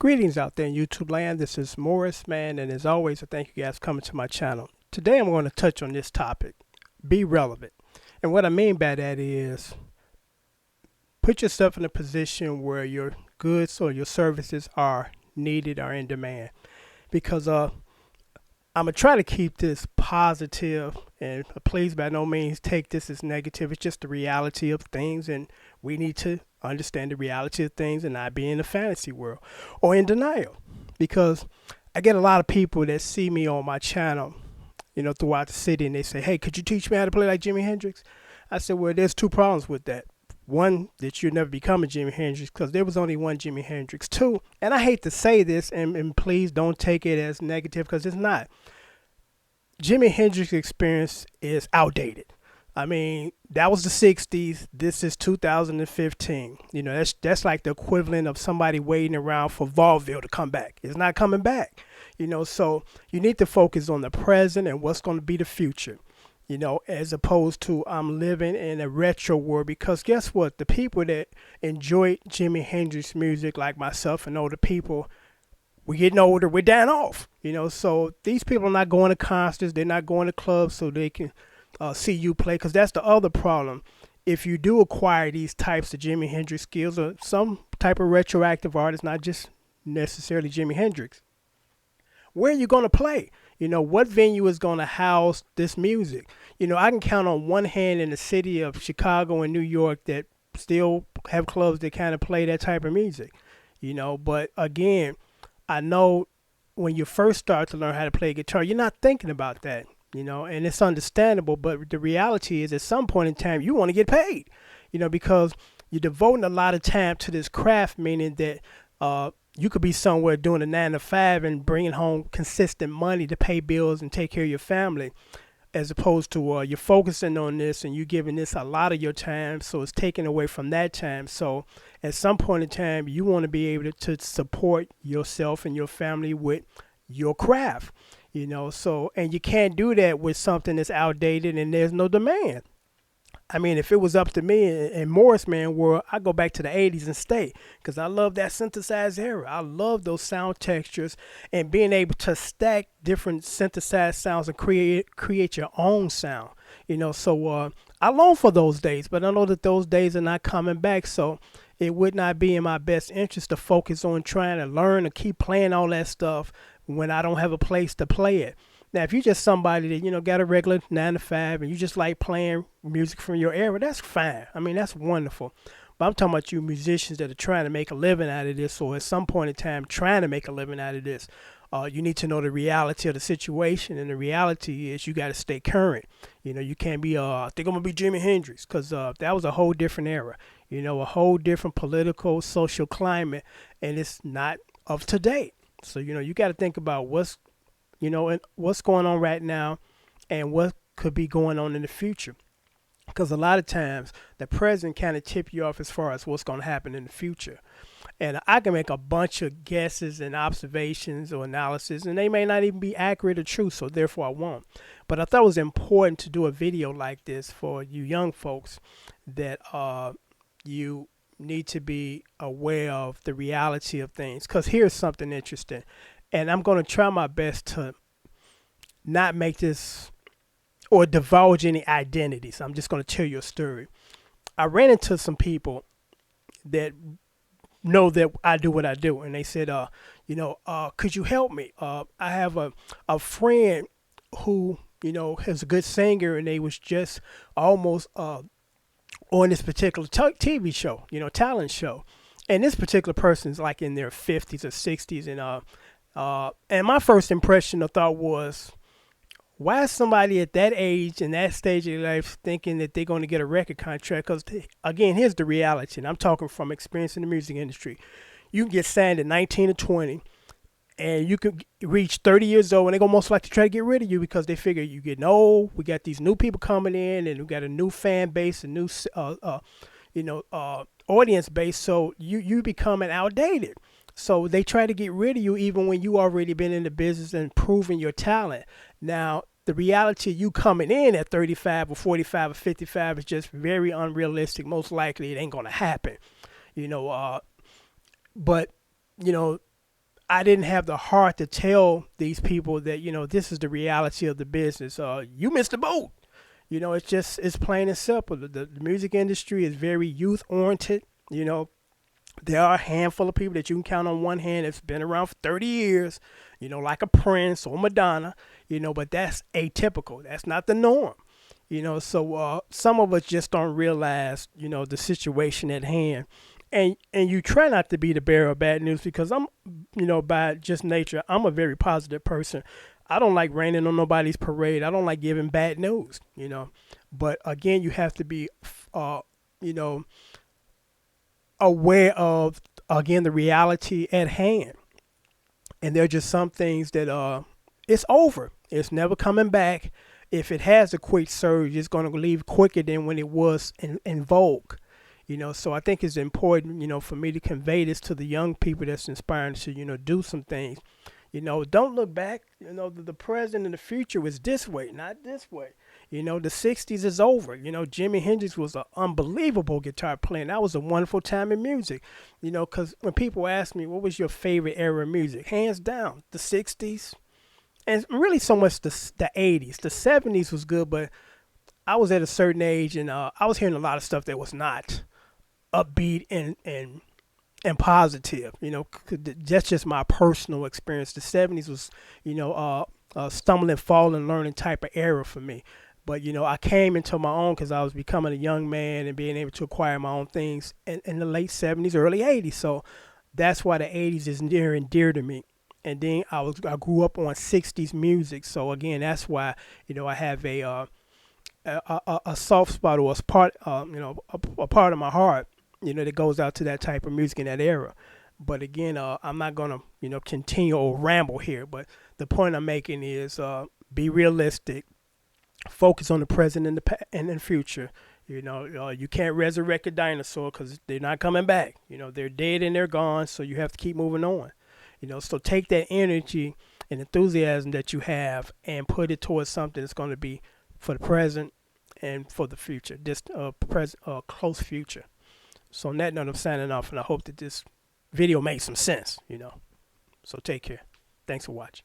Greetings out there in YouTube land. This is Morris, man, and as always, I thank you guys for coming to my channel. Today I'm going to touch on this topic, be relevant. And what I mean by that is put yourself in a position where your goods or your services are needed or in demand. Because I'm going to try to keep this positive, and please by no means take this as negative. It's just the reality of things, and we need to understand the reality of things and not be in the fantasy world or in denial. Because I get a lot of people that see me on my channel, throughout the city, and they say, hey, could you teach me how to play like Jimi Hendrix? I said, well, there's two problems with that. One, that you'll never become a Jimi Hendrix because there was only one Jimi Hendrix. Two, and I hate to say this, and please don't take it as negative because it's not. Jimi Hendrix experience is outdated. I mean, that was the 60s. This is 2015. That's like the equivalent of somebody waiting around for Vaudeville to come back. It's not coming back. So you need to focus on the present and what's going to be the future. As opposed to I'm living in a retro world, because guess what? The people that enjoy Jimi Hendrix music, like myself and older people, we're getting older, we're dying off. So these people are not going to concerts, they're not going to clubs so they can see you play, because that's the other problem. If you do acquire these types of Jimi Hendrix skills or some type of retroactive artist, not just necessarily Jimi Hendrix, where are you going to play? What venue is going to house this music? I can count on one hand in the city of Chicago and New York that still have clubs that kind of play that type of music, But again, I know when you first start to learn how to play guitar, you're not thinking about that, and it's understandable. But the reality is at some point in time, you want to get paid, because you're devoting a lot of time to this craft, meaning that you could be somewhere doing a 9 to 5 and bringing home consistent money to pay bills and take care of your family, as opposed to you're focusing on this and you're giving this a lot of your time, so it's taken away from that time. So at some point in time, you want to be able to support yourself and your family with your craft, so, and you can't do that with something that's outdated and there's no demand. I mean, if it was up to me in Morris Man world, I go back to the 80s and stay, because I love that synthesized era. I love those sound textures and being able to stack different synthesized sounds and create your own sound. So I long for those days, but I know that those days are not coming back. So it would not be in my best interest to focus on trying to learn or keep playing all that stuff when I don't have a place to play it. Now, if you're just somebody that, got a regular 9 to 5 and you just like playing music from your era, that's fine. I mean, that's wonderful. But I'm talking about you musicians that are trying to make a living out of this, or at some point in time trying to make a living out of this. You need to know the reality of the situation, and the reality is you got to stay current. You can't be, I think I'm going to be Jimi Hendrix, because that was a whole different era, a whole different political, social climate, and it's not of today. So, you got to think about and what's going on right now and what could be going on in the future. Because a lot of times the present kind of tip you off as far as what's going to happen in the future. And I can make a bunch of guesses and observations or analysis, and they may not even be accurate or true, so therefore I won't. But I thought it was important to do a video like this for you young folks, that you need to be aware of the reality of things. Because here's something interesting. And I'm going to try my best to not make this or divulge any identities. I'm just going to tell you a story. I ran into some people that know that I do what I do. And they said, could you help me? I have a friend who, is a good singer, and they was just almost on this particular TV show, talent show. And this particular person's like in their 50s or 60s. And my first impression or thought was, why is somebody at that age and that stage of their life thinking that they're going to get a record contract? Because, again, here's the reality, and I'm talking from experience in the music industry. You can get signed at 19 or 20, and you could reach 30 years old, and they're going to most likely try to get rid of you because they figure you're getting old. We got these new people coming in, and we got a new fan base, a new audience base, so you becoming outdated. So they try to get rid of you even when you already been in the business and proving your talent. Now, the reality of you coming in at 35 or 45 or 55 is just very unrealistic. Most likely it ain't going to happen, but, I didn't have the heart to tell these people that, this is the reality of the business. You missed the boat. It's plain and simple. The music industry is very youth oriented. There are a handful of people that you can count on one hand that's been around for 30 years, like a Prince or Madonna, but that's atypical. That's not the norm. So some of us just don't realize, the situation at hand. And you try not to be the bearer of bad news because I'm, by just nature, I'm a very positive person. I don't like raining on nobody's parade. I don't like giving bad news. But again, you have to be, you know, aware of, again, the reality at hand. And there are just some things that it's over. It's never coming back. If it has a quick surge, it's going to leave quicker than when it was in vogue. So I think it's important, for me to convey this to the young people that's inspiring to, do some things. Don't look back. The present and the future was this way, not this way. The 60s is over. Jimi Hendrix was an unbelievable guitar player. And that was a wonderful time in music. Because when people ask me, what was your favorite era of music? Hands down, the 60s. And really so much the 80s. The 70s was good, but I was at a certain age and I was hearing a lot of stuff that was not upbeat and positive. 'Cause that's just my personal experience. The 70s was, stumbling, falling, learning type of era for me. But, I came into my own because I was becoming a young man and being able to acquire my own things in the late 70s, early 80s. So that's why the 80s is near and dear to me. And then I grew up on 60s music. So again, that's why, I have a soft spot or a part, a part of my heart, that goes out to that type of music in that era. But again, I'm not gonna, continue or ramble here. But the point I'm making is, be realistic, focus on the present and the future. You can't resurrect a dinosaur because they're not coming back. They're dead and they're gone. So you have to keep moving on. So take that energy and enthusiasm that you have and put it towards something that's going to be for the present and for the future, this close future. So on that note, I'm signing off, and I hope that this video makes some sense. So take care. Thanks for watching.